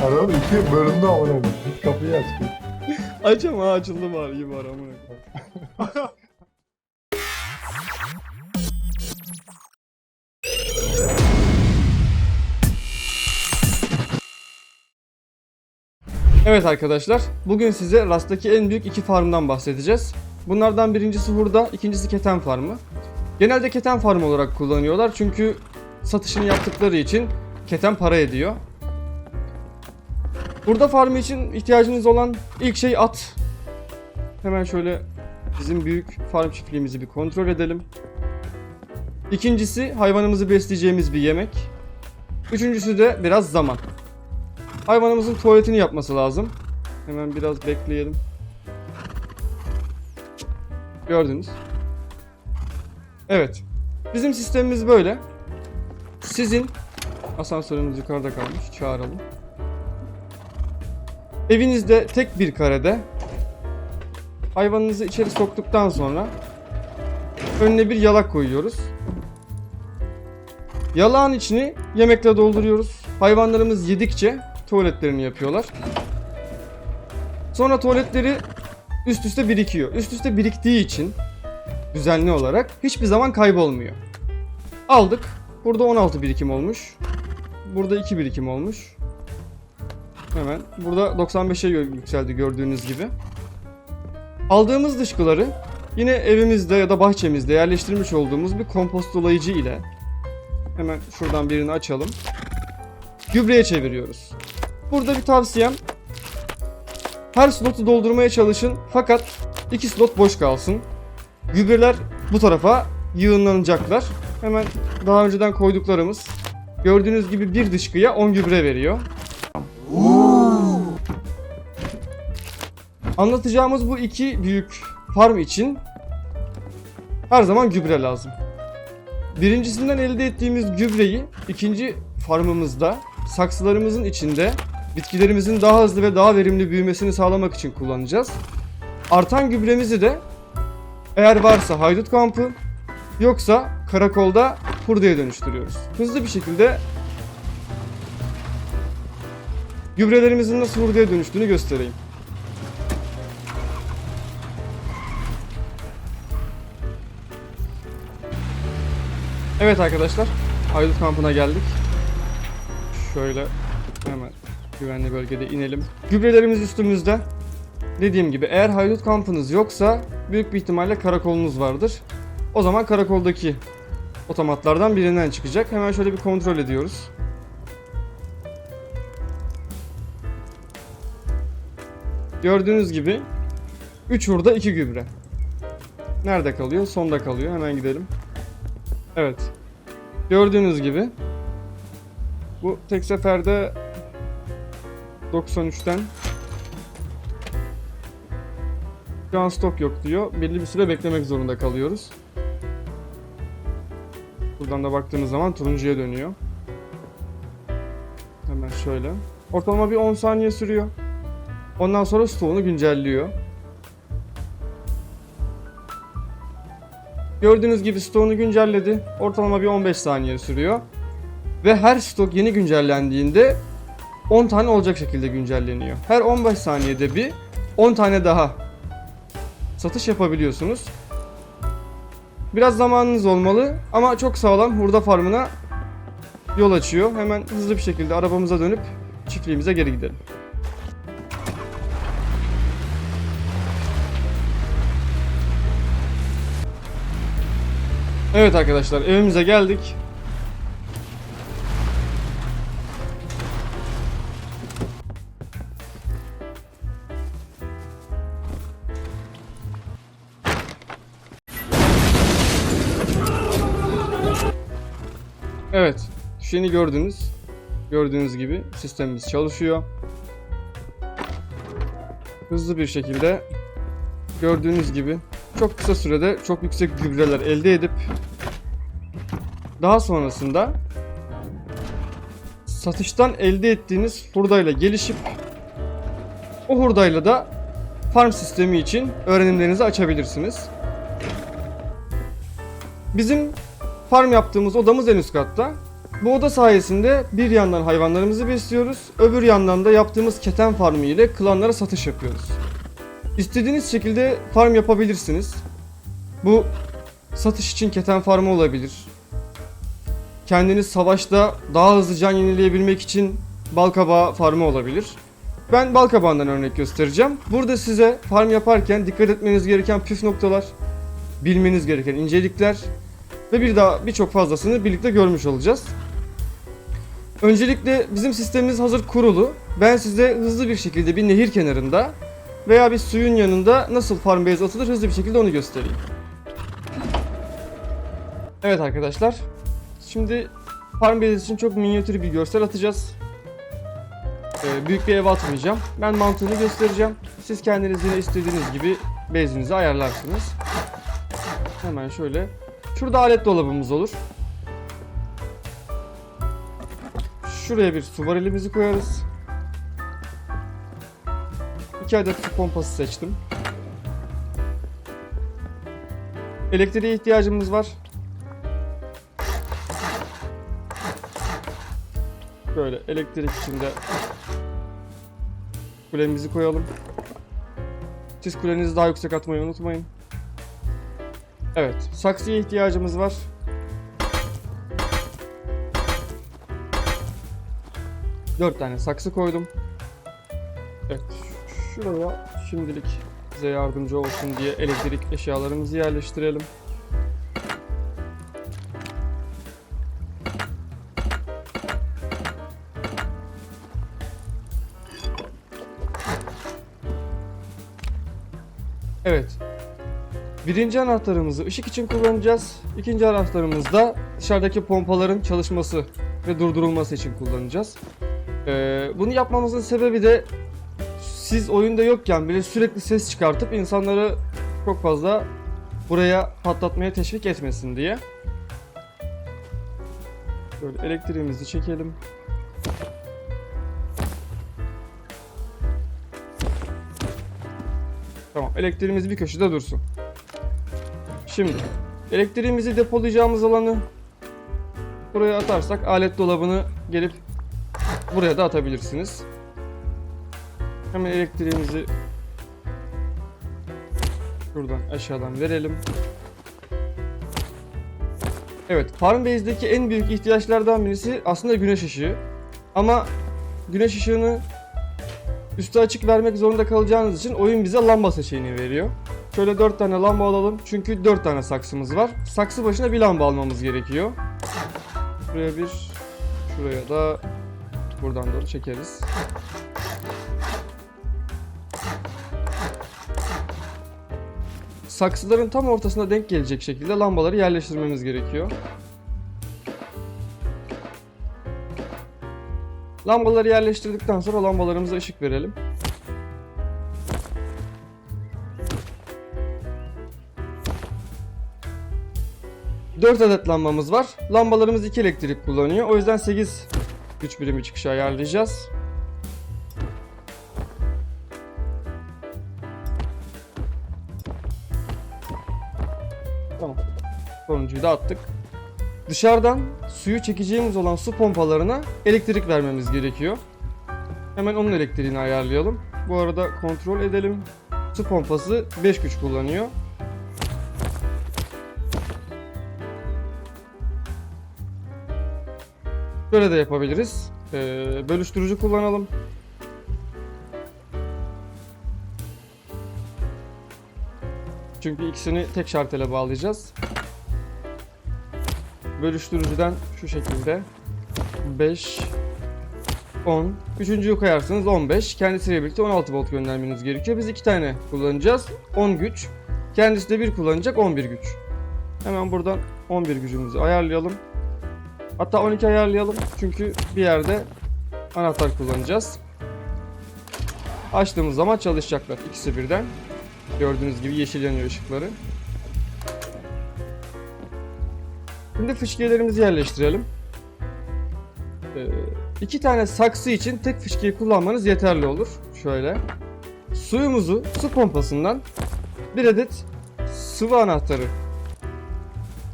Adam iki bölümde amına koyayım. Git kapıyı aç. Aç ama açıldı var iyi var amına koyayım. Evet arkadaşlar, bugün size Rust'taki en büyük iki farmdan bahsedeceğiz. Bunlardan birincisi hurda, ikincisi keten farmı. Genelde keten farmı olarak kullanıyorlar çünkü satışını yaptıkları için keten para ediyor. Hurda farmı için ihtiyacınız olan ilk şey at. Hemen şöyle bizim büyük farm çiftliğimizi bir kontrol edelim. İkincisi hayvanımızı besleyeceğimiz bir yemek. Üçüncüsü de biraz zaman. Hayvanımızın tuvaletini yapması lazım. Hemen biraz bekleyelim. Gördünüz. Evet. Bizim sistemimiz böyle. Sizin asansörümüz yukarıda kalmış. Çağıralım. Evinizde tek bir karede hayvanınızı içeri soktuktan sonra önüne bir yalak koyuyoruz. Yalağın içini yemekle dolduruyoruz. Hayvanlarımız yedikçe tuvaletlerini yapıyorlar. Sonra tuvaletleri üst üste birikiyor. Üst üste biriktiği için düzenli olarak hiçbir zaman kaybolmuyor. Aldık. Burada 16 birikim olmuş. Burada 2 birikim olmuş. Hemen. Burada 95'e yükseldi gördüğünüz gibi. Aldığımız dışkıları yine evimizde ya da bahçemizde yerleştirmiş olduğumuz bir kompostolayıcı ile hemen şuradan birini açalım. Gübreye çeviriyoruz. Burada bir tavsiyem, her slotu doldurmaya çalışın fakat 2 slot boş kalsın. Gübreler bu tarafa yığınlanacaklar. Hemen daha önceden koyduklarımız gördüğünüz gibi bir dışkıya 10 gübre veriyor. Anlatacağımız bu iki büyük farm için her zaman gübre lazım. Birincisinden elde ettiğimiz gübreyi ikinci farmımızda saksılarımızın içinde bitkilerimizin daha hızlı ve daha verimli büyümesini sağlamak için kullanacağız. Artan gübremizi de eğer varsa haydut kampı yoksa karakolda hurdaya dönüştürüyoruz. Hızlı bir şekilde gübrelerimizin nasıl hurdaya dönüştüğünü göstereyim. Evet arkadaşlar, haydut kampına geldik. Şöyle hemen güvenli bölgede inelim. Gübrelerimiz üstümüzde. Dediğim gibi eğer haydut kampınız yoksa büyük bir ihtimalle karakolunuz vardır. O zaman karakoldaki otomatlardan birinden çıkacak. Hemen şöyle bir kontrol ediyoruz. Gördüğünüz gibi 3 hurda 2 gübre. Nerede kalıyor? Sonda kalıyor. Hemen gidelim. Evet. Gördüğünüz gibi bu tek seferde 93'ten şu an stok yok diyor. Belli bir süre beklemek zorunda kalıyoruz. Buradan da baktığınız zaman turuncuya dönüyor. Hemen şöyle. Ortalama bir 10 saniye sürüyor. Ondan sonra stoğunu güncelliyor. Gördüğünüz gibi stoğunu güncelledi. Ortalama bir 15 saniye sürüyor. Ve her stok yeni güncellendiğinde 10 tane olacak şekilde güncelleniyor. Her 15 saniyede bir 10 tane daha satış yapabiliyorsunuz. Biraz zamanınız olmalı ama çok sağlam hurda farmına yol açıyor. Hemen hızlı bir şekilde arabamıza dönüp çiftliğimize geri gidelim. Evet arkadaşlar, evimize geldik. Evet, düşeni gördünüz. Gördüğünüz gibi sistemimiz çalışıyor. Hızlı bir şekilde gördüğünüz gibi çok kısa sürede çok yüksek gübreler elde edip daha sonrasında satıştan elde ettiğiniz hurdayla gelişip o hurdayla da farm sistemi için öğrenimlerinizi açabilirsiniz. Bizim farm yaptığımız odamız en üst katta. Bu oda sayesinde bir yandan hayvanlarımızı besliyoruz, öbür yandan da yaptığımız keten farmı ile klanlara satış yapıyoruz. İstediğiniz şekilde farm yapabilirsiniz. Bu satış için keten farmı olabilir. Kendiniz savaşta daha hızlı can yenileyebilmek için balkabağı farmı olabilir. Ben balkabağından örnek göstereceğim. Burada size farm yaparken dikkat etmeniz gereken püf noktalar, bilmeniz gereken incelikler ve birçok fazlasını birlikte görmüş olacağız. Öncelikle bizim sistemimiz hazır kurulu. Ben size hızlı bir şekilde bir nehir kenarında veya bir suyun yanında nasıl farm base atılır hızlı bir şekilde onu göstereyim. Evet arkadaşlar. Şimdi farm base için çok minyatür bir görsel atacağız. Büyük bir ev atmayacağım. Ben mantığını göstereceğim. Siz kendiniz yine istediğiniz gibi base'inizi ayarlarsınız. Hemen şöyle. Şurada alet dolabımız olur. Şuraya bir su varilimizi koyarız. 2 adet su pompası seçtim. Elektriğe ihtiyacımız var. Böyle elektrik içinde kulemizi koyalım. Siz kulenizi daha yüksek atmayı unutmayın. Evet, saksıya ihtiyacımız var. Dört tane saksı koydum. Evet, şuraya şimdilik bize yardımcı olsun diye elektrik eşyalarımızı yerleştirelim. Evet. Birinci anahtarımızı ışık için kullanacağız. İkinci anahtarımız da dışarıdaki pompaların çalışması ve durdurulması için kullanacağız. Bunu yapmamızın sebebi de siz oyunda yokken bile sürekli ses çıkartıp insanları çok fazla buraya patlatmaya teşvik etmesin diye. Böyle elektriğimizi çekelim. Tamam, elektriğimiz bir köşede dursun. Şimdi elektriğimizi depolayacağımız alanı buraya atarsak alet dolabını gelip buraya da atabilirsiniz. Hemen elektriğimizi şuradan aşağıdan verelim. Evet, Farm Base'deki en büyük ihtiyaçlardan birisi aslında güneş ışığı. Ama güneş ışığını üstü açık vermek zorunda kalacağınız için oyun bize lamba seçeneğini veriyor. Şöyle 4 tane lamba alalım çünkü 4 tane saksımız var. Saksı başına bir lamba almamız gerekiyor. Buraya bir, şuraya da buradan doğru çekeriz. Saksıların tam ortasına denk gelecek şekilde lambaları yerleştirmemiz gerekiyor. Lambaları yerleştirdikten sonra lambalarımıza ışık verelim. Dört adet lambamız var. Lambalarımız 2 elektrik kullanıyor. O yüzden 8 güç birimi çıkışı ayarlayacağız. Tamam. Sonuncuyu da attık. Dışarıdan suyu çekeceğimiz olan su pompalarına elektrik vermemiz gerekiyor. Hemen onun elektriğini ayarlayalım. Bu arada kontrol edelim. Su pompası 5 güç kullanıyor. Böyle de yapabiliriz. Bölüştürücü kullanalım. Çünkü ikisini tek şartele bağlayacağız. Bölüştürücüden şu şekilde 5, 10. Üçüncüyü koyarsanız 15. Kendisiyle birlikte 16 volt göndermeniz gerekiyor. Biz 2 tane kullanacağız. 10 güç. Kendisi de 1 kullanacak, 11 güç. Hemen buradan 11 gücümüzü ayarlayalım. Hatta 12 ayarlayalım. Çünkü bir yerde anahtar kullanacağız. Açtığımız zaman çalışacaklar. İkisi birden. Gördüğünüz gibi yeşil yanıyor ışıkları. Şimdi fıskiyelerimizi yerleştirelim. 2 tane saksı için tek fıskiye kullanmanız yeterli olur. Şöyle. Suyumuzu su pompasından bir adet sıvı anahtarı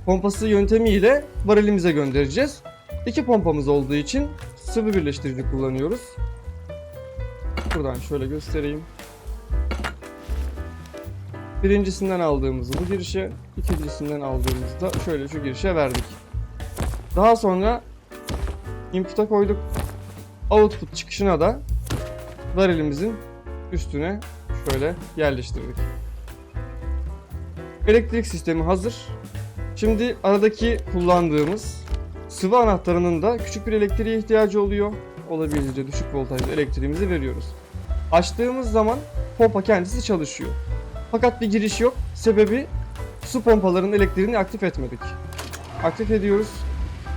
pompası yöntemiyle varilimize göndereceğiz. İki pompamız olduğu için sıvı birleştirici kullanıyoruz. Buradan şöyle göstereyim. Birincisinden aldığımızı bu girişe, ikincisinden aldığımızda şöyle şu girişe verdik. Daha sonra input'a koyduk. Output çıkışına da varelimizin üstüne şöyle yerleştirdik. Elektrik sistemi hazır. Şimdi aradaki kullandığımız sıvı anahtarının da küçük bir elektriğe ihtiyacı oluyor. Olabildiğince düşük voltajlı elektriğimizi veriyoruz. Açtığımız zaman pompa kendisi çalışıyor. Fakat bir giriş yok. Sebebi su pompalarının elektriğini aktif etmedik. Aktif ediyoruz.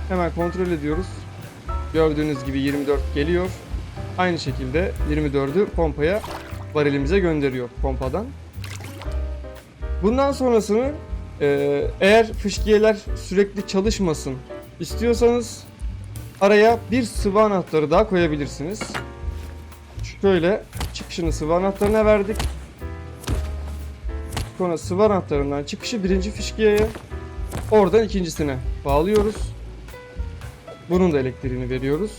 Hemen kontrol ediyoruz. Gördüğünüz gibi 24 geliyor. Aynı şekilde 24'ü pompaya, varilimize gönderiyor pompadan. Bundan sonrasını eğer fışkiyeler sürekli çalışmasın istiyorsanız araya bir sıvı anahtarı daha koyabilirsiniz. Şöyle çıkışını sıvı anahtarına verdik. Sonra sıvı anahtarından çıkışı birinci fışkiyeye, oradan ikincisine bağlıyoruz. Bunun da elektriğini veriyoruz.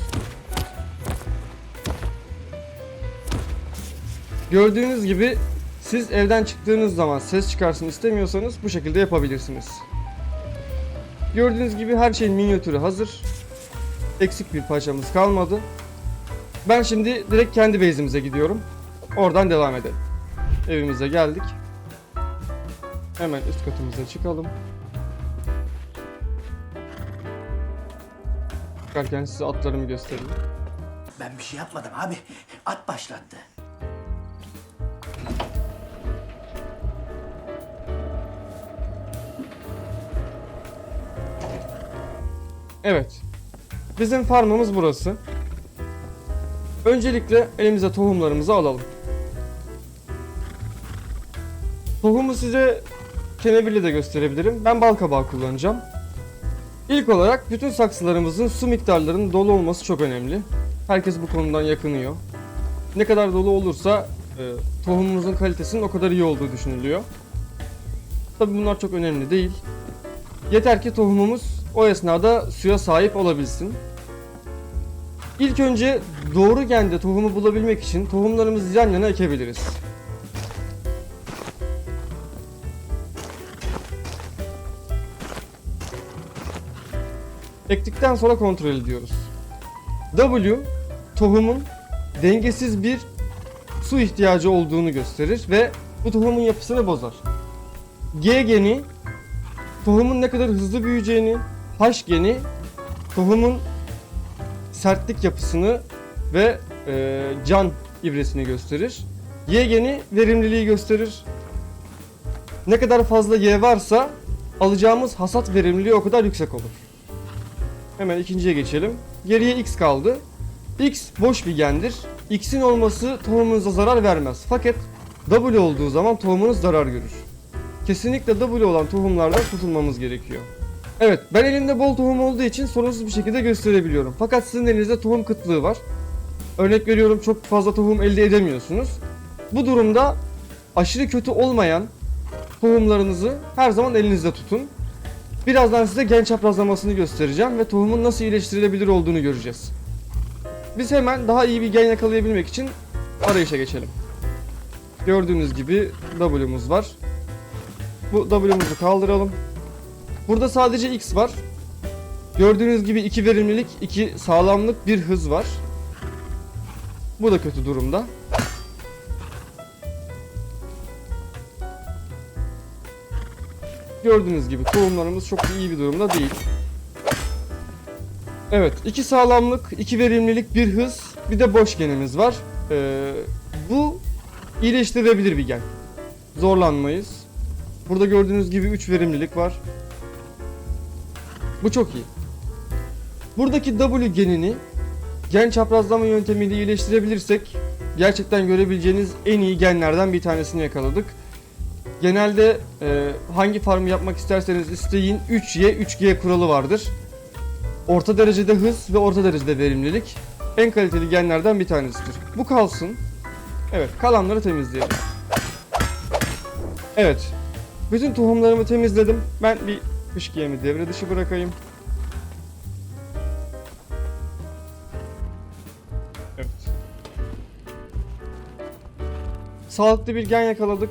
Gördüğünüz gibi siz evden çıktığınız zaman ses çıkarsın istemiyorsanız bu şekilde yapabilirsiniz. Gördüğünüz gibi her şeyin minyatürü hazır. Eksik bir parçamız kalmadı. Ben şimdi direkt kendi base'imize gidiyorum. Oradan devam edelim. Evimize geldik. Hemen üst katımıza çıkalım. Çıkarken size atlarımı göstereyim. Ben bir şey yapmadım abi. At başlattı. Evet. Bizim farmımız burası. Öncelikle elimize tohumlarımızı alalım. Tohumu size kenebirle de gösterebilirim. Ben bal kabağı kullanacağım. İlk olarak bütün saksılarımızın su miktarlarının dolu olması çok önemli. Herkes bu konudan yakınıyor. Ne kadar dolu olursa tohumumuzun kalitesinin o kadar iyi olduğu düşünülüyor. Tabii bunlar çok önemli değil. Yeter ki tohumumuz o esnada suya sahip olabilsin. İlk önce doğru gende tohumu bulabilmek için tohumlarımızı yan yana ekebiliriz. Ektikten sonra kontrol ediyoruz. W, tohumun dengesiz bir su ihtiyacı olduğunu gösterir ve bu tohumun yapısını bozar. G geni, tohumun ne kadar hızlı büyüyeceğini, H geni, tohumun sertlik yapısını ve can ibresini gösterir. Y geni verimliliği gösterir. Ne kadar fazla Y varsa alacağımız hasat verimliliği o kadar yüksek olur. Hemen ikinciye geçelim. Geriye X kaldı. X boş bir gendir. X'in olması tohumunuza zarar vermez. Fakat W olduğu zaman tohumunuz zarar görür. Kesinlikle W olan tohumlardan kurtulmamız gerekiyor. Evet, ben elimde bol tohum olduğu için sorunsuz bir şekilde gösterebiliyorum. Fakat sizin elinizde tohum kıtlığı var. Örnek veriyorum, çok fazla tohum elde edemiyorsunuz. Bu durumda aşırı kötü olmayan tohumlarınızı her zaman elinizde tutun. Birazdan size gen çaprazlamasını göstereceğim ve tohumun nasıl iyileştirilebilir olduğunu göreceğiz. Biz hemen daha iyi bir gen yakalayabilmek için arayışa geçelim. Gördüğünüz gibi W'muz var. Bu W'muzu kaldıralım. Burada sadece X var. Gördüğünüz gibi 2 verimlilik, 2 sağlamlık, 1 hız var. Bu da kötü durumda. Gördüğünüz gibi tohumlarımız çok iyi bir durumda değil. Evet, 2 sağlamlık, 2 verimlilik, 1 hız, bir de boş genimiz var. Bu iyileştirilebilir bir gen. Zorlanmayız. Burada gördüğünüz gibi 3 verimlilik var. Bu çok iyi. Buradaki W genini gen çaprazlama yöntemiyle iyileştirebilirsek gerçekten görebileceğiniz en iyi genlerden bir tanesini yakaladık. Genelde hangi farmı yapmak isterseniz isteyin 3Y 3G kuralı vardır. Orta derecede hız ve orta derecede verimlilik en kaliteli genlerden bir tanesidir. Bu kalsın. Evet, kalanları temizleyelim. Evet. Bütün tohumlarımı temizledim. Ben bir fışkiyemi devre dışı bırakayım. sağlıklı bir gen yakaladık.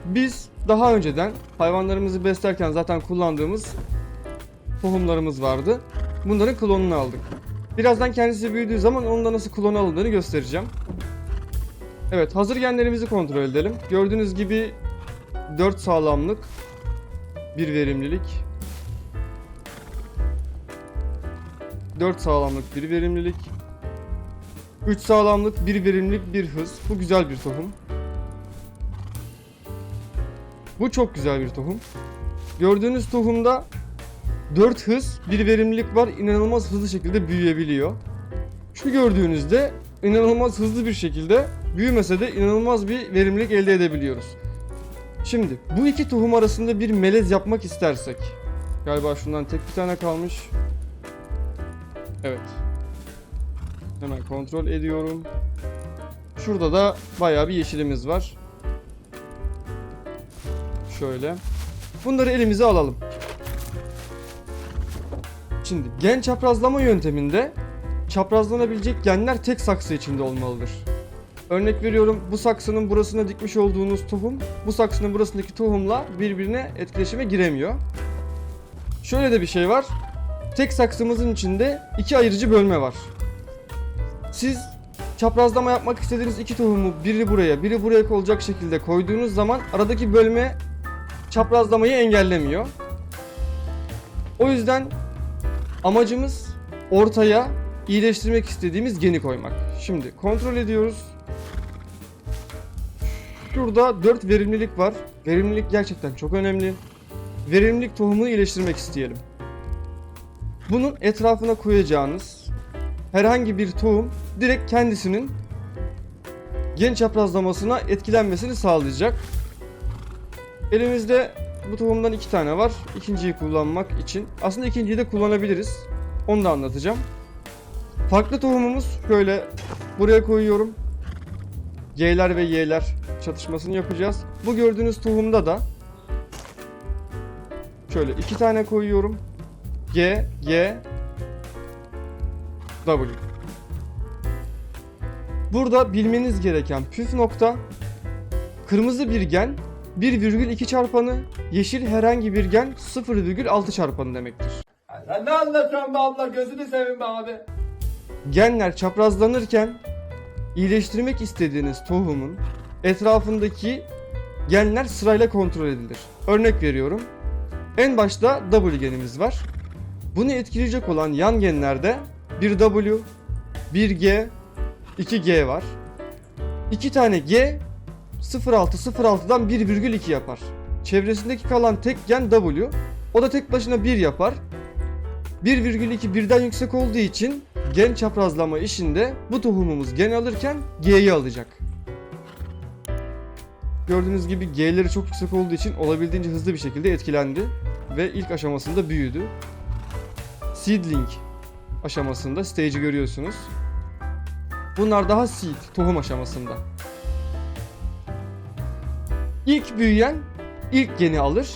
Biz daha önceden hayvanlarımızı beslerken zaten kullandığımız tohumlarımız vardı. Bunların klonunu aldık. Birazdan kendisi büyüdüğü zaman onun da nasıl klon alındığını göstereceğim. Evet, hazır genlerimizi kontrol edelim. Gördüğünüz gibi 4 sağlamlık, 1 verimlilik. 4 sağlamlık, 1 verimlilik. 3 sağlamlık, 1 verimlilik, 1 hız. Bu güzel bir tohum. Bu çok güzel bir tohum. Gördüğünüz tohumda 4 hız, 1 verimlilik var. İnanılmaz hızlı şekilde büyüyebiliyor. Şu gördüğünüzde inanılmaz hızlı bir şekilde büyümese de inanılmaz bir verimlilik elde edebiliyoruz. Şimdi bu iki tohum arasında bir melez yapmak istersek. Galiba şundan tek bir tane kalmış. Evet. Hemen kontrol ediyorum. Şurada da bayağı bir yeşilimiz var. Şöyle. Bunları elimize alalım. Şimdi gen çaprazlama yönteminde çaprazlanabilecek genler tek saksı içinde olmalıdır. Örnek veriyorum, bu saksının burasına dikmiş olduğunuz tohum bu saksının burasındaki tohumla birbirine etkileşime giremiyor. Şöyle de bir şey var. Tek saksımızın içinde iki ayırıcı bölme var. Siz çaprazlama yapmak istediğiniz iki tohumu biri buraya biri buraya olacak şekilde koyduğunuz zaman aradaki bölme çaprazlamayı engellemiyor. O yüzden amacımız ortaya iyileştirmek istediğimiz geni koymak. Şimdi kontrol ediyoruz. Şurada 4 verimlilik var. Verimlilik gerçekten çok önemli. Verimlilik tohumunu iyileştirmek isteyelim. Bunun etrafına koyacağınız herhangi bir tohum direkt kendisinin gen çaprazlamasına etkilenmesini sağlayacak. Elimizde bu tohumdan 2 tane var. İkinciyi kullanmak için. Aslında ikinciyi de kullanabiliriz. Onu da anlatacağım. Farklı tohumumuz şöyle buraya koyuyorum. G'ler ve Y'ler çatışmasını yapacağız. Bu gördüğünüz tohumda da şöyle 2 tane koyuyorum. G, Y, W. Burada bilmeniz gereken püf nokta, kırmızı bir gen 1,2 çarpanı, yeşil herhangi bir gen 0,6 çarpanı demektir. Sen ne anlatıyorsun be abla, gözünü seveyim be abi. Genler çaprazlanırken iyileştirmek istediğiniz tohumun etrafındaki genler sırayla kontrol edilir. Örnek veriyorum. En başta W genimiz var. Bunu etkileyecek olan yan genlerde bir W, bir G, 2G var. 2 tane G 0,6'dan 1,2 yapar. Çevresindeki kalan tek gen W. O da tek başına 1 yapar. 1,2 birden yüksek olduğu için gen çaprazlama işinde bu tohumumuz gen alırken G'yi alacak. Gördüğünüz gibi G'leri çok yüksek olduğu için olabildiğince hızlı bir şekilde etkilendi ve ilk aşamasında büyüdü. Seedling aşamasında stage'i görüyorsunuz. Bunlar daha seed, tohum aşamasında. İlk büyüyen ilk geni alır.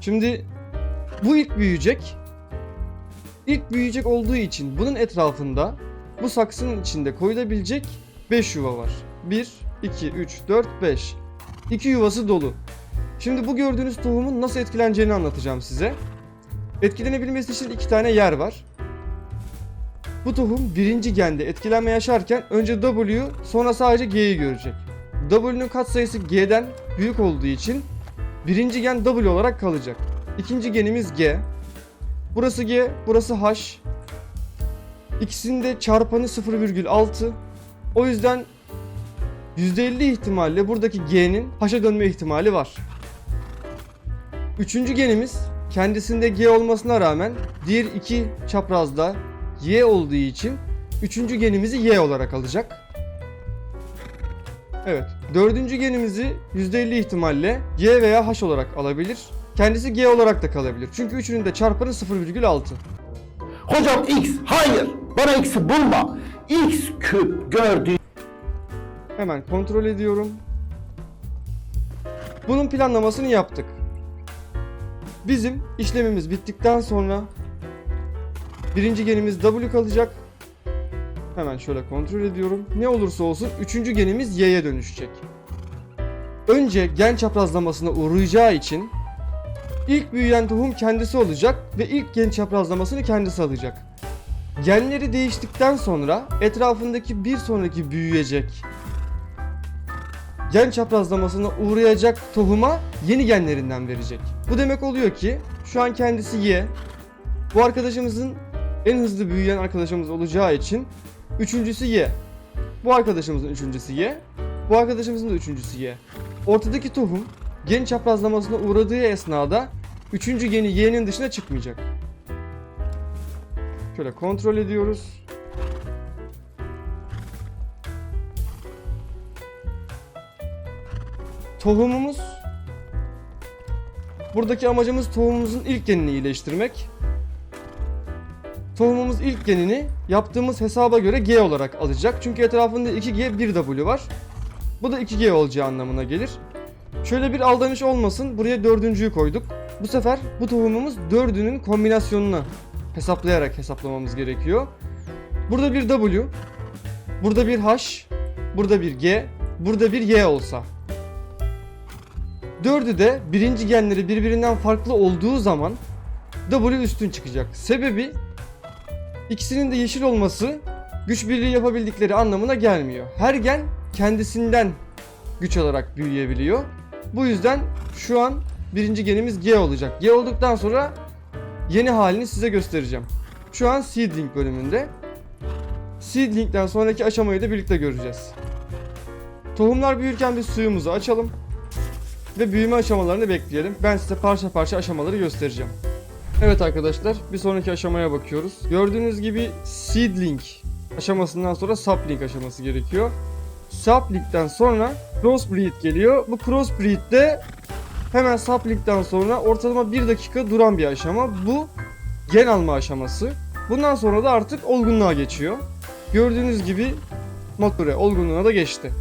Şimdi bu ilk büyüyecek. İlk büyüyecek olduğu için bunun etrafında bu saksının içinde koyulabilecek 5 yuva var. 1, 2, 3, 4, 5. 2 yuvası dolu. Şimdi bu gördüğünüz tohumun nasıl etkileneceğini anlatacağım size. Etkilenebilmesi için 2 tane yer var. Bu tohum birinci gende etkilenme yaşarken önce W sonra sadece G'yi görecek. W'nun katsayısı G'den büyük olduğu için birinci gen W olarak kalacak. İkinci genimiz G. Burası G, burası H. İkisinin de çarpanı 0,6. O yüzden %50 ihtimalle buradaki G'nin H'a dönme ihtimali var. Üçüncü genimiz kendisinde G olmasına rağmen diğer iki çaprazda Y olduğu için üçüncü genimizi Y olarak alacak. Evet, dördüncü genimizi %50 ihtimalle Y veya H olarak alabilir. Kendisi G olarak da kalabilir. Çünkü üçünün de çarpanı 0,6. Hocam X, hayır. Bana X'i bulma. X küp gördüğün... Hemen kontrol ediyorum. Bunun planlamasını yaptık. Bizim işlemimiz bittikten sonra birinci genimiz W kalacak. Hemen şöyle kontrol ediyorum. Ne olursa olsun üçüncü genimiz Y'ye dönüşecek. önce gen çaprazlamasına uğrayacağı için ilk büyüyen tohum kendisi olacak ve ilk gen çaprazlamasını kendisi alacak. Genleri değiştikten sonra etrafındaki bir sonraki büyüyecek gen çaprazlamasına uğrayacak tohuma yeni genlerinden verecek. Bu demek oluyor ki şu an kendisi Y. Bu arkadaşımızın en hızlı büyüyen arkadaşımız olacağı için üçüncüsü Y. Bu arkadaşımızın üçüncüsü Y. Bu arkadaşımızın da üçüncüsü Y. Ortadaki tohum gen çaprazlamasına uğradığı esnada üçüncü geni Y'nin dışına çıkmayacak. Şöyle kontrol ediyoruz. Tohumumuz, buradaki amacımız tohumumuzun ilk genini iyileştirmek. Tohumumuz ilk genini yaptığımız hesaba göre G olarak alacak. Çünkü etrafında 2G 1W var. Bu da 2G olacağı anlamına gelir. Şöyle bir aldanış olmasın, buraya dördüncüyü koyduk. Bu sefer bu tohumumuz dördünün kombinasyonunu hesaplayarak hesaplamamız gerekiyor. Burada bir W, burada bir H, burada bir G, burada bir Y olsa. Dördü de birinci genleri birbirinden farklı olduğu zaman W üstün çıkacak. Sebebi ikisinin de yeşil olması güç birliği yapabildikleri anlamına gelmiyor. Her gen kendisinden güç alarak büyüyebiliyor. Bu yüzden şu an birinci genimiz G olacak. G olduktan sonra yeni halini size göstereceğim. Şu an Seedling bölümünde. Seedling'den sonraki aşamayı da birlikte göreceğiz. Tohumlar büyürken bir suyumuzu açalım. Ve büyüme aşamalarını bekleyelim. Ben size parça parça aşamaları göstereceğim. Evet arkadaşlar, bir sonraki aşamaya bakıyoruz. Gördüğünüz gibi Seedling aşamasından sonra Sapling aşaması gerekiyor. Sapling'den sonra Crossbreed geliyor. Bu Crossbreed de hemen Sapling'den sonra ortalama 1 dakika duran bir aşama. Bu gen alma aşaması. Bundan sonra da artık olgunluğa geçiyor. Gördüğünüz gibi mature olgunluğuna da geçti.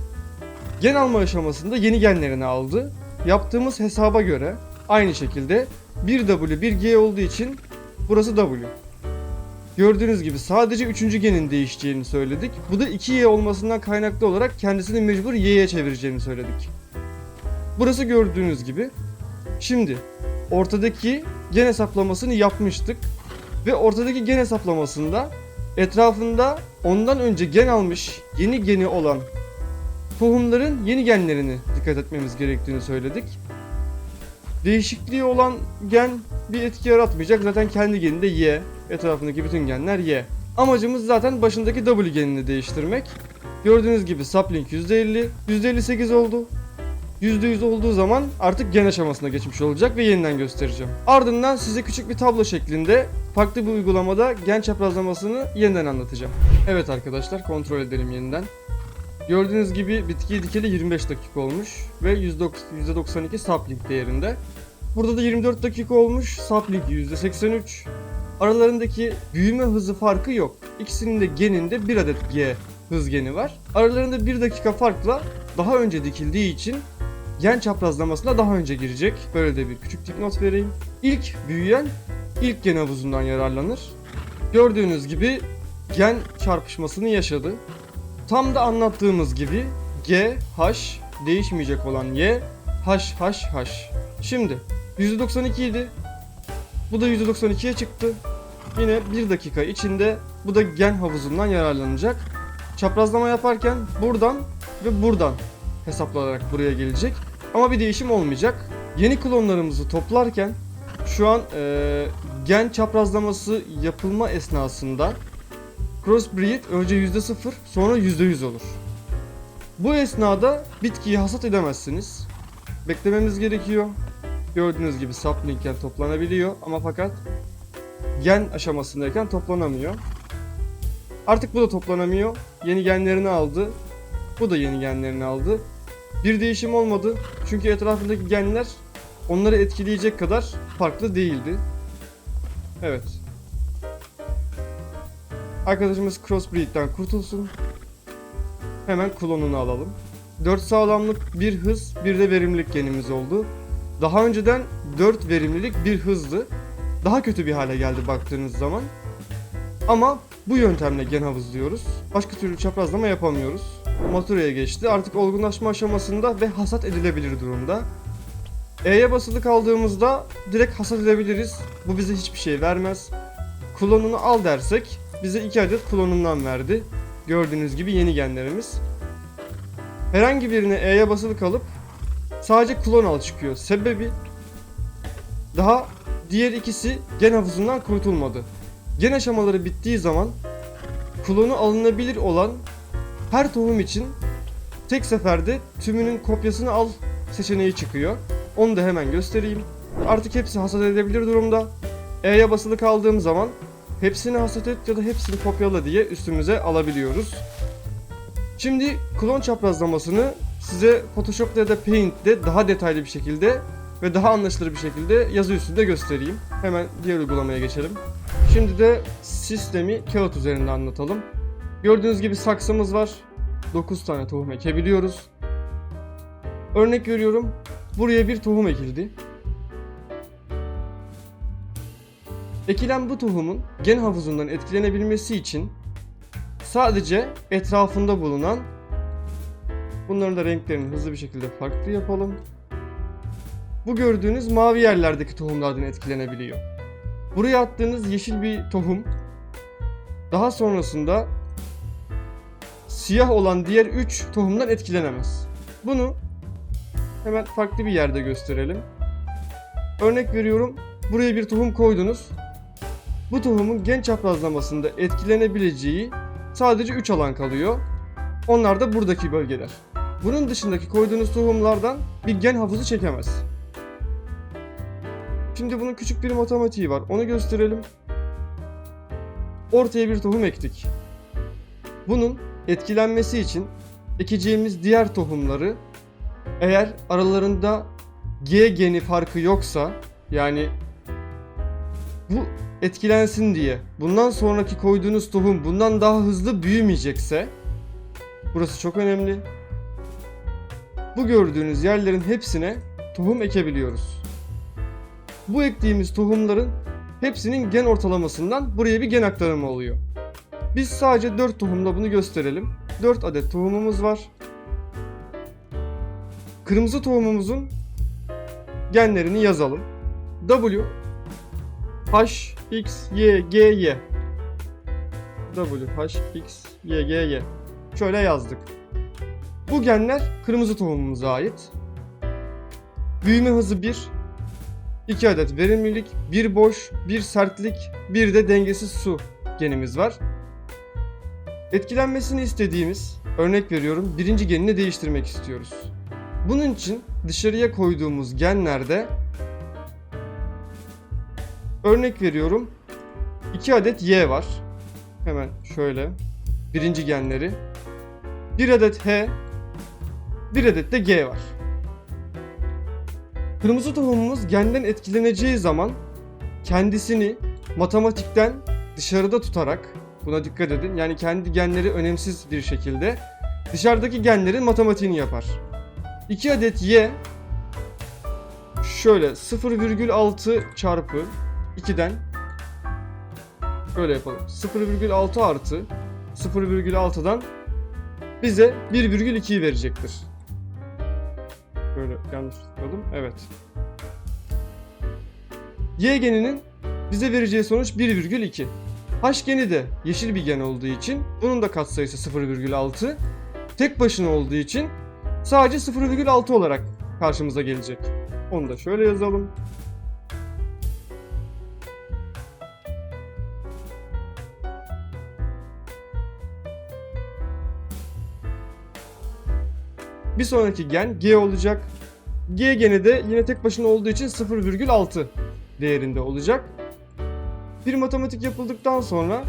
Gen alma aşamasında yeni genlerini aldı. Yaptığımız hesaba göre aynı şekilde 1W 1G olduğu için burası W. Gördüğünüz gibi sadece 3. genin değişeceğini söyledik. Bu da 2Y olmasından kaynaklı olarak kendisini mecbur Y'ye çevireceğini söyledik. Burası gördüğünüz gibi. Şimdi ortadaki gen hesaplamasını yapmıştık. Ve ortadaki gen hesaplamasında etrafında ondan önce gen almış yeni geni olan tohumların yeni genlerini dikkat etmemiz gerektiğini söyledik. Değişikliği olan gen bir etki yaratmayacak. Zaten kendi geninde Y. Etrafındaki bütün genler Y. Amacımız zaten başındaki W genini değiştirmek. Gördüğünüz gibi sapling %50, %58 oldu. %100 olduğu zaman artık gen aşamasına geçmiş olacak ve yeniden göstereceğim. Ardından size küçük bir tablo şeklinde farklı bir uygulamada gen çaprazlamasını yeniden anlatacağım. Evet arkadaşlar, kontrol edelim yeniden. Gördüğünüz gibi bitkiyi dikeli 25 dakika olmuş ve %92 sapling değerinde. Burada da 24 dakika olmuş, sapling %83. Aralarındaki büyüme hızı farkı yok. İkisinin de geninde bir adet G hız geni var. Aralarında 1 dakika farkla daha önce dikildiği için gen çaprazlamasına daha önce girecek. Böyle de bir küçük dipnot vereyim. İlk büyüyen ilk gen havuzundan yararlanır. Gördüğünüz gibi gen çarpışmasını yaşadı. Tam da anlattığımız gibi G, H, değişmeyecek olan Y, H, H, H. Şimdi %92 idi. Bu da %92'ye çıktı. Yine 1 dakika içinde bu da gen havuzundan yararlanacak. Çaprazlama yaparken buradan ve buradan hesaplanarak buraya gelecek. Ama bir değişim olmayacak. Yeni klonlarımızı toplarken şu an gen çaprazlaması yapılma esnasında Crossbreed önce %0 sonra %100 olur. Bu esnada bitkiyi hasat edemezsiniz. Beklememiz gerekiyor. Gördüğünüz gibi saplingken toplanabiliyor ama fakat gen aşamasındayken toplanamıyor. Artık bu da toplanamıyor. Yeni genlerini aldı. Bu da yeni genlerini aldı. Bir değişim olmadı. Çünkü etrafındaki genler onları etkileyecek kadar farklı değildi. Evet. Arkadaşımız Crossbreed'den kurtulsun. Hemen klonunu alalım. 4 sağlamlık, 1 hız, bir de verimlilik genimiz oldu. Daha önceden 4 verimlilik, 1 hızdı. Daha kötü bir hale geldi baktığınız zaman. Ama bu yöntemle gen havuzluyoruz. Başka türlü çaprazlama yapamıyoruz. maturaya geçti. Artık olgunlaşma aşamasında ve hasat edilebilir durumda. E'ye basılı kaldığımızda direkt hasat edebiliriz. Bu bize hiçbir şey vermez. Klonunu al dersek bize 2 adet klonundan verdi. Gördüğünüz gibi yeni genlerimiz. Herhangi birine E'ye basılı kalıp sadece klon al çıkıyor. Sebebi daha diğer ikisi gen havuzundan kurtulmadı. Gen aşamaları bittiği zaman klonu alınabilir olan her tohum için tek seferde tümünün kopyasını al seçeneği çıkıyor. Onu da hemen göstereyim. Artık hepsi hasat edebilir durumda. E'ye basılı kaldığım zaman hepsini hasat et ya da hepsini kopyala diye üstümüze alabiliyoruz. Şimdi klon çaprazlamasını size Photoshop'ta ya da Paint'te daha detaylı bir şekilde ve daha anlaşılır bir şekilde yazı üstünde göstereyim. Hemen diğer uygulamaya geçelim. Şimdi de sistemi kağıt üzerinde anlatalım. Gördüğünüz gibi saksımız var. 9 tane tohum ekebiliyoruz. Örnek veriyorum. Buraya bir tohum ekildi. Ekilen bu tohumun gen havuzundan etkilenebilmesi için sadece etrafında bulunan, bunların da renklerini hızlı bir şekilde farklı yapalım. Bu gördüğünüz mavi yerlerdeki tohumlardan etkilenebiliyor. Buraya attığınız yeşil bir tohum daha sonrasında siyah olan diğer 3 tohumdan etkilenemez. Bunu hemen farklı bir yerde gösterelim. Örnek veriyorum. Buraya bir tohum koydunuz. Bu tohumun gen çaprazlamasında etkilenebileceği sadece 3 alan kalıyor. Onlar da buradaki bölgeler. Bunun dışındaki koyduğunuz tohumlardan bir gen havuzu çekemez. Şimdi bunun küçük bir matematiği var. Onu gösterelim. Ortaya bir tohum ektik. Bunun etkilenmesi için ekeceğimiz diğer tohumları, eğer aralarında G geni farkı yoksa, yani bu etkilensin diye bundan sonraki koyduğunuz tohum bundan daha hızlı büyümeyecekse, burası çok önemli. Bu gördüğünüz yerlerin hepsine tohum ekebiliyoruz. Bu ektiğimiz tohumların hepsinin gen ortalamasından buraya bir gen aktarımı oluyor. Biz sadece 4 tohumla bunu gösterelim. 4 adet tohumumuz var. Kırmızı tohumumuzun genlerini yazalım. W, H, X, Y, G, Y. W, H, X, Y, G, Y. Şöyle yazdık. Bu genler kırmızı tohumumuza ait. Büyüme hızı 1, 2 adet verimlilik, 1 boş, 1 sertlik, 1 de dengesiz su genimiz var. Etkilenmesini istediğimiz, örnek veriyorum, birinci genini değiştirmek istiyoruz. Bunun için dışarıya koyduğumuz genlerde, örnek veriyorum, 2 adet Y var. Hemen şöyle birinci genleri. 1 adet H, 1 adet de G var. Kırmızı tohumumuz genden etkileneceği zaman kendisini matematikten dışarıda tutarak, buna dikkat edin, yani kendi genleri önemsiz bir şekilde dışarıdaki genlerin matematiğini yapar. 2 adet Y şöyle 0,6 çarpı 2'den böyle yapalım. 0,6 artı 0,6'dan bize 1,2'yi verecektir. Böyle yanlış tutmadım. Evet. Y geninin bize vereceği sonuç 1,2. H geni de yeşil bir gen olduğu için bunun da katsayısı 0,6. Tek başına olduğu için sadece 0,6 olarak karşımıza gelecek. Onu da şöyle yazalım. Bir sonraki gen G olacak. G geni de yine tek başına olduğu için 0,6 değerinde olacak. Bir matematik yapıldıktan sonra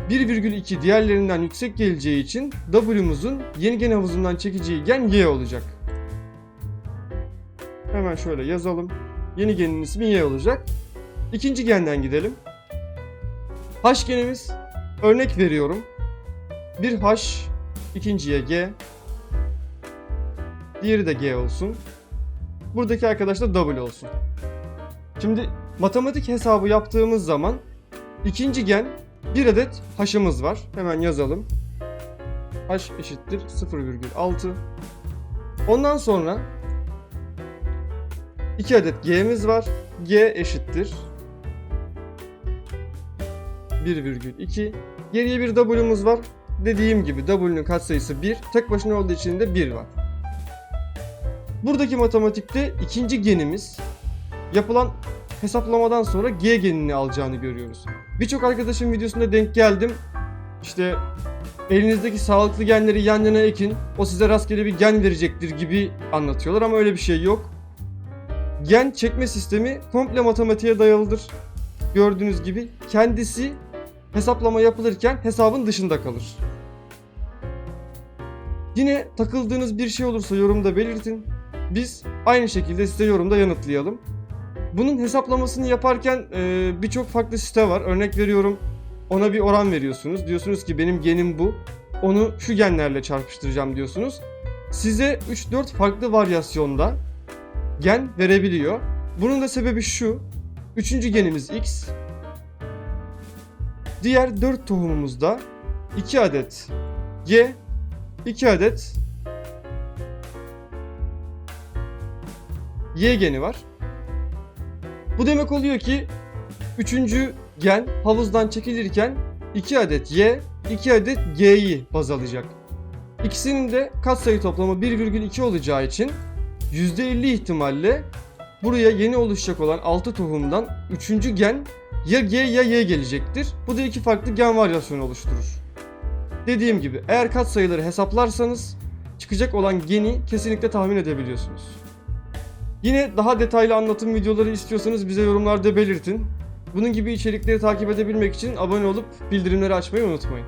1,2 diğerlerinden yüksek geleceği için W'muzun yeni gen havuzundan çekeceği gen Y olacak. Hemen şöyle yazalım. Yeni genin ismi Y olacak. İkinci genden gidelim. H genimiz, örnek veriyorum, bir H, ikinciye G, diğeri de G olsun. Buradaki arkadaş da W olsun. Şimdi matematik hesabı yaptığımız zaman ikinci gen bir adet H'ımız var. Hemen yazalım. H eşittir 0,6. Ondan sonra 2 adet G'miz var. G eşittir 1,2. Geriye bir W'muz var. Dediğim gibi W'nun katsayısı 1. Tek başına olduğu için de 1 var. Buradaki matematikte ikinci genimiz yapılan hesaplamadan sonra G genini alacağını görüyoruz. Birçok arkadaşın videosunda denk geldim. İşte elinizdeki sağlıklı genleri yan yana ekin, o size rastgele bir gen verecektir gibi anlatıyorlar ama öyle bir şey yok. Gen çekme sistemi komple matematiğe dayalıdır. Gördüğünüz gibi kendisi hesaplama yapılırken hesabın dışında kalır. Yine takıldığınız bir şey olursa yorumda belirtin. Biz aynı şekilde size yorumda yanıtlayalım. Bunun hesaplamasını yaparken birçok farklı site var. Örnek veriyorum, ona bir oran veriyorsunuz. Diyorsunuz ki benim genim bu. Onu şu genlerle çarpıştıracağım diyorsunuz. Size 3-4 farklı varyasyonda gen verebiliyor. Bunun da sebebi şu. 3. genimiz X. Diğer 4 tohumumuzda 2 adet Y, 2 adet Y geni var. Bu demek oluyor ki 3. gen havuzdan çekilirken 2 adet Y, 2 adet G'yi baz alacak. İkisinin de katsayı toplamı 1,2 olacağı için %50 ihtimalle buraya yeni oluşacak olan 6 tohumdan 3. gen ya G ya Y gelecektir. Bu da iki farklı gen varyasyonu oluşturur. Dediğim gibi eğer katsayıları hesaplarsanız çıkacak olan geni kesinlikle tahmin edebiliyorsunuz. Yine daha detaylı anlatım videoları istiyorsanız bize yorumlarda belirtin. Bunun gibi içerikleri takip edebilmek için abone olup bildirimleri açmayı unutmayın.